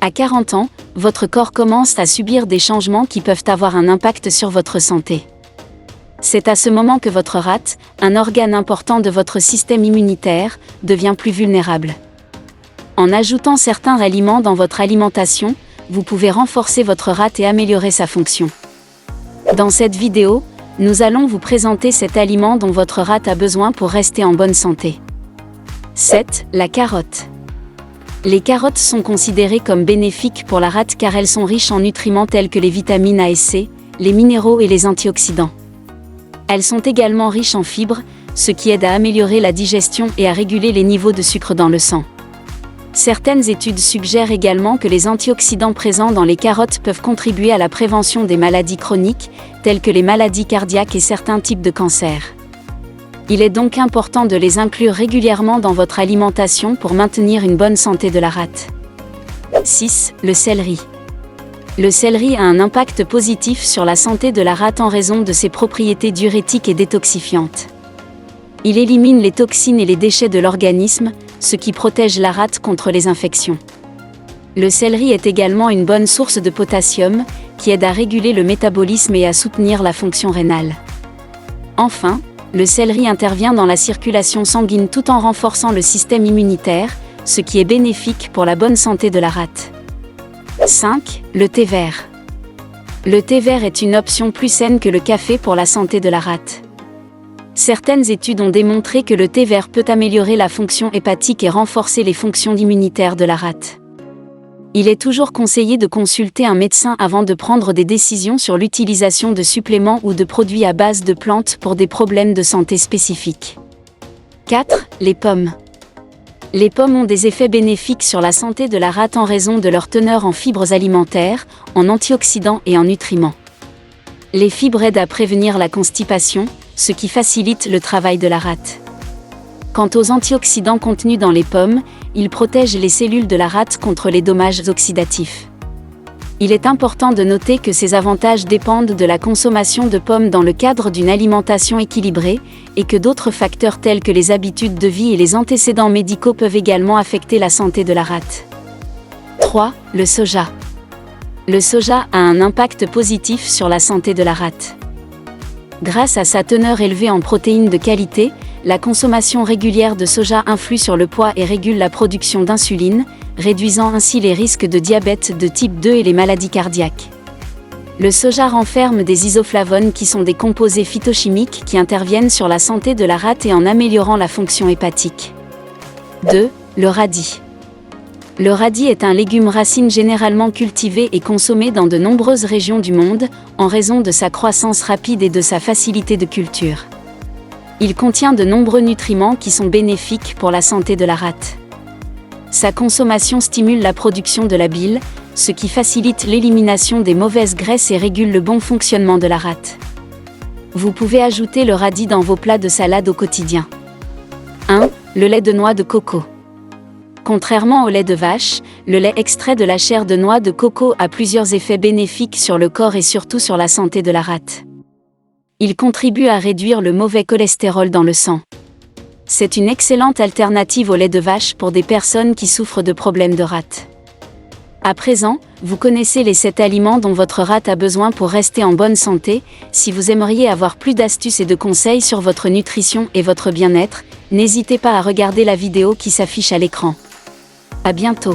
À 40 ans, votre corps commence à subir des changements qui peuvent avoir un impact sur votre santé. C'est à ce moment que votre rate, un organe important de votre système immunitaire, devient plus vulnérable. En ajoutant certains aliments dans votre alimentation, vous pouvez renforcer votre rate et améliorer sa fonction. Dans cette vidéo, nous allons vous présenter cet aliment dont votre rate a besoin pour rester en bonne santé. 7. La carotte. Les carottes sont considérées comme bénéfiques pour la rate car elles sont riches en nutriments tels que les vitamines A et C, les minéraux et les antioxydants. Elles sont également riches en fibres, ce qui aide à améliorer la digestion et à réguler les niveaux de sucre dans le sang. Certaines études suggèrent également que les antioxydants présents dans les carottes peuvent contribuer à la prévention des maladies chroniques, telles que les maladies cardiaques et certains types de cancers. Il est donc important de les inclure régulièrement dans votre alimentation pour maintenir une bonne santé de la rate. 6. Le céleri. Le céleri a un impact positif sur la santé de la rate en raison de ses propriétés diurétiques et détoxifiantes. Il élimine les toxines et les déchets de l'organisme, ce qui protège la rate contre les infections. Le céleri est également une bonne source de potassium, qui aide à réguler le métabolisme et à soutenir la fonction rénale. Enfin, le céleri intervient dans la circulation sanguine tout en renforçant le système immunitaire, ce qui est bénéfique pour la bonne santé de la rate. 5. Le thé vert. Le thé vert est une option plus saine que le café pour la santé de la rate. Certaines études ont démontré que le thé vert peut améliorer la fonction hépatique et renforcer les fonctions immunitaires de la rate. Il est toujours conseillé de consulter un médecin avant de prendre des décisions sur l'utilisation de suppléments ou de produits à base de plantes pour des problèmes de santé spécifiques. 4. Les pommes. Les pommes ont des effets bénéfiques sur la santé de la rate en raison de leur teneur en fibres alimentaires, en antioxydants et en nutriments. Les fibres aident à prévenir la constipation, ce qui facilite le travail de la rate. Quant aux antioxydants contenus dans les pommes, ils protègent les cellules de la rate contre les dommages oxydatifs. Il est important de noter que ces avantages dépendent de la consommation de pommes dans le cadre d'une alimentation équilibrée, et que d'autres facteurs tels que les habitudes de vie et les antécédents médicaux peuvent également affecter la santé de la rate. 3. Le soja. Le soja a un impact positif sur la santé de la rate. Grâce à sa teneur élevée en protéines de qualité, la consommation régulière de soja influe sur le poids et régule la production d'insuline, réduisant ainsi les risques de diabète de type 2 et les maladies cardiaques. Le soja renferme des isoflavones qui sont des composés phytochimiques qui interviennent sur la santé de la rate et en améliorant la fonction hépatique. 2. Le radis. Le radis est un légume racine généralement cultivé et consommé dans de nombreuses régions du monde, en raison de sa croissance rapide et de sa facilité de culture. Il contient de nombreux nutriments qui sont bénéfiques pour la santé de la rate. Sa consommation stimule la production de la bile, ce qui facilite l'élimination des mauvaises graisses et régule le bon fonctionnement de la rate. Vous pouvez ajouter le radis dans vos plats de salade au quotidien. 1. Le lait de noix de coco. Contrairement au lait de vache, le lait extrait de la chair de noix de coco a plusieurs effets bénéfiques sur le corps et surtout sur la santé de la rate. Il contribue à réduire le mauvais cholestérol dans le sang. C'est une excellente alternative au lait de vache pour des personnes qui souffrent de problèmes de rate. À présent, vous connaissez les 7 aliments dont votre rate a besoin pour rester en bonne santé. Si vous aimeriez avoir plus d'astuces et de conseils sur votre nutrition et votre bien-être, n'hésitez pas à regarder la vidéo qui s'affiche à l'écran. À bientôt.